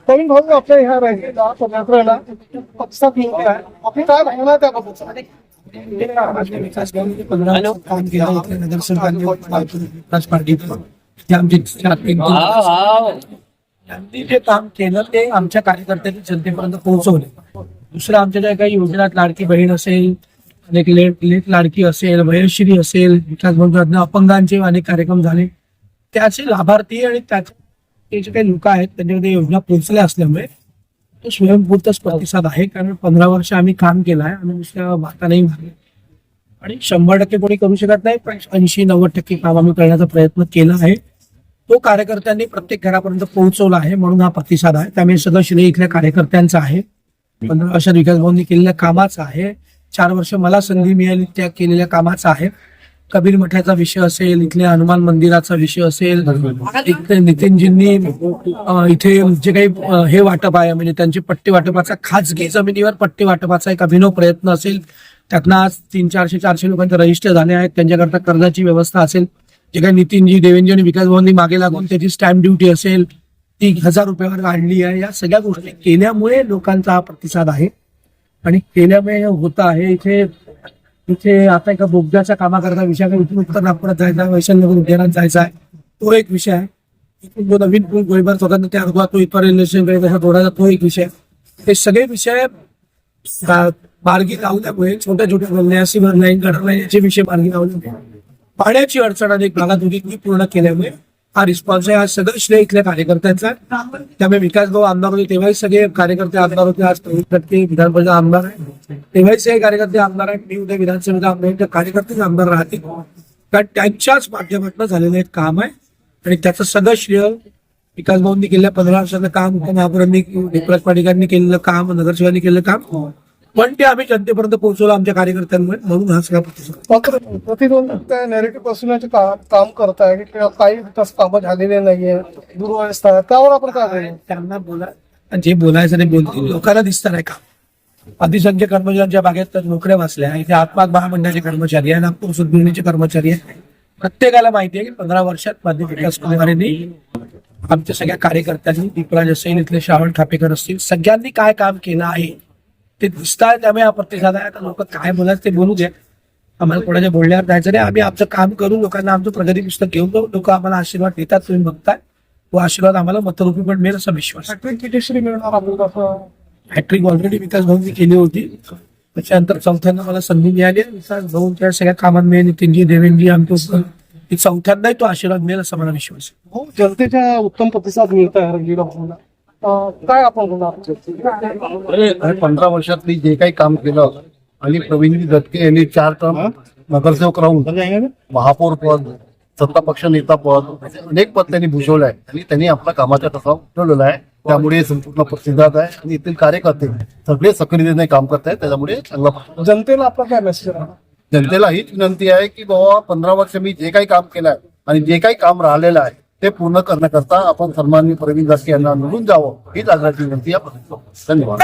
तरी भाऊ आपल्या ह्या राहिलेला पदयात्रेला पक्षात निवडला आहे. आपली काय भावना आहे त्याबाबत? काम केलं नगरसेवकांनी पार्टी त्यांनी जे काम केलं ते आमच्या कार्यकर्त्यांनी जनतेपर्यंत पोहोचवले. दुसरं आमच्या ज्या काही योजनात लाडकी बहीण असेल, अनेक लेट लाडकी असेल, वयश्री असेल, विकास भवनात अपंगांचे अनेक कार्यक्रम झाले. त्याचे लाभार्थी आणि त्याचे जे काही लोक आहेत त्यांच्यामध्ये योजना पोहोचल्या असल्यामुळे तो स्वयंस्फूर्तच प्रतिसाद आहे. कारण 15 वर्ष आम्ही काम केलं आहे आणि दुसऱ्या वाटानेही मारले आणि 100% कोणी करू शकत नाही, पण 80-90% काम आम्ही करण्याचा प्रयत्न केला आहे. तो कार्यकर्त्यांनी प्रत्येक घरापर्यंत पोहोचवला आहे, म्हणून हा प्रतिसाद आहे. त्यामुळे सगळं श्रेय इथल्या कार्यकर्त्यांचं आहे. 15 वर्षात विकास भवननी केलेल्या कामाचं आहे. 4 वर्ष मला संधी मिळाली त्या केलेल्या कामाचं आहे. कबीर मठाचा विषय असेल, इथल्या हनुमान मंदिराचा विषय असेल, इथे नितीनजींनी इथे जे काही हे वाटप आहे म्हणजे त्यांचे पट्टे वाटपाचा, खाजगी जमिनीवर पट्टे वाटपाचा एक अभिनव प्रयत्न असेल. त्यातनं आज 300-400 लोकांचे रजिस्टर झाले आहेत. त्यांच्याकरता कर्जाची व्यवस्था असेल, जे काही नितीनजी, देवेंजी आणि विकास भवननी मागे लागून त्याची स्टॅम्प ड्युटी असेल ती 1000 रुपयावर आणली आहे. या सगळ्या गोष्टी केल्यामुळे लोकांचा हा प्रतिसाद आहे आणि केल्यामुळे होत आहे. इथे आता एका बोगद्याच्या कामाकरता विषय इथून उत्तर नागपुरात जायचा, वैशालीनगर उद्यानात जायचा आहे, तो एक विषय आहे. इथून जो नवीन पूल गोळीबार स्वतंत्र तयार होता तो इथं रेल्वे स्टेशनकडे कसा जोडायचा तो एक विषय. हे सगळे विषय मार्गी लावल्यामुळे छोट्या छोट्या गल्ल्या, सिव्हर लाईन, गटर लाईन याचे विषय मार्गी लावल्यामुळे पाण्याची अडचण अनेक भागात होती ती पूर्ण केल्यामुळे हा रिस्पॉन्स आहे. हा सगळं श्रेय इथल्या कार्यकर्त्यांचा. त्यामुळे विकास भाऊ आमदार होते तेव्हाही सगळे कार्यकर्ते आमदार होते. आज 30% विधान परिषद आमदार आहे, तेव्हाही सगळे कार्यकर्ते आमदार आहेत. मी उद्या विधानसभेचा आमदार आहे, कार्यकर्तेच आमदार राहतील. कारण त्यांच्याच माध्यमातून झालेलं एक काम आहे आणि त्याचं सगळं श्रेय विकास भाऊंनी केलेल्या 15 वर्षाचं काम, महापौरांनी, विकास पाटीकांनी केलेलं काम, नगरसेवकांनी केलेलं काम, पण ते आम्ही जनतेपर्यंत पोहोचवलं आमच्या कार्यकर्त्यांमुळे. म्हणून हा सगळा प्रतिसाद. प्रतिद्वंद नेरेटिव्ह बसवण्याचे काम करताय की काही विकास कामं झालेले नाहीये, दुर्व्यवस्था आहे, त्यावर आपण काय त्यांना बोला, जे बोलायचं नाही बोलतील. लोकांना दिसतं नाही का अतिसंख्य कर्मचाऱ्यांच्या बागेत नोकऱ्या वाचल्या. इथे आत्मा महामंडळाचे कर्मचारी आहे, नागपूर सुदगिरणीचे कर्मचारी आहे. प्रत्येकाला माहिती आहे की 15 वर्षात माध्यमिक विकास कुमारांनी, आमच्या सगळ्या कार्यकर्त्यांनी, दीपराज असेल, इथले श्रावण खापेकर असतील, सगळ्यांनी काय काम केलं आहे ते दिसत आहे. त्यामुळे हा प्रतिसाद आहे. आता लोक काय बोलायचं ते बोलू द्या, आम्हाला कोणाच्या बोलण्यावर जायचं नाही. आम्ही आमचं काम करू, लोकांना आमचं प्रगती पुस्तक घेऊन जाऊ. लोक आम्हाला आशीर्वाद देतात, तुम्ही बघताय. तो आशीर्वाद आम्हाला मतरूपी पण मिळेल असा विश्वास. हॅट्रिक ऑलरेडी विकास भाऊंनी केली होती. त्याच्यानंतर चौथ्यांदा मला संधी मिळाली. विकास भाऊंच्या सगळ्या कामात मिळेल, नितीनजी, देवेंजी, आमचं चौथ्यांदाही तो आशीर्वाद मिळेल असा मला विश्वास आहे. जनतेच्या उत्तम प्रतिसाद मिळत आहे. काय आपण 15 वर्षातली जे काही काम केलं आणि प्रवीणजी दत्के यांनी 4 टर्म नगरसेवक राहून महापौर पद, सत्ता पक्ष नेता पद, अनेक पद त्यांनी भूषवलं आहे आणि त्यांनी आपला कामाचा ठसा उठवलेला आहे. त्यामुळे संपूर्ण प्रतिसाद आहे आणि येथील कार्यकर्ते सगळे सक्रियतेने काम करत आहेत. त्याच्यामुळे चांगला जनतेला आपला काय मेसेज आहे? जनतेला हीच विनंती आहे की बाबा 15 वर्ष मी जे काही काम केलं आहे आणि जे काही काम राहिलेलं आहे ते पूर्ण करण्याकरता आपण सन्माननीय प्रवीण दत्के यांना निवडून जावं हीच आग्रहाची विनंती आहे. धन्यवाद.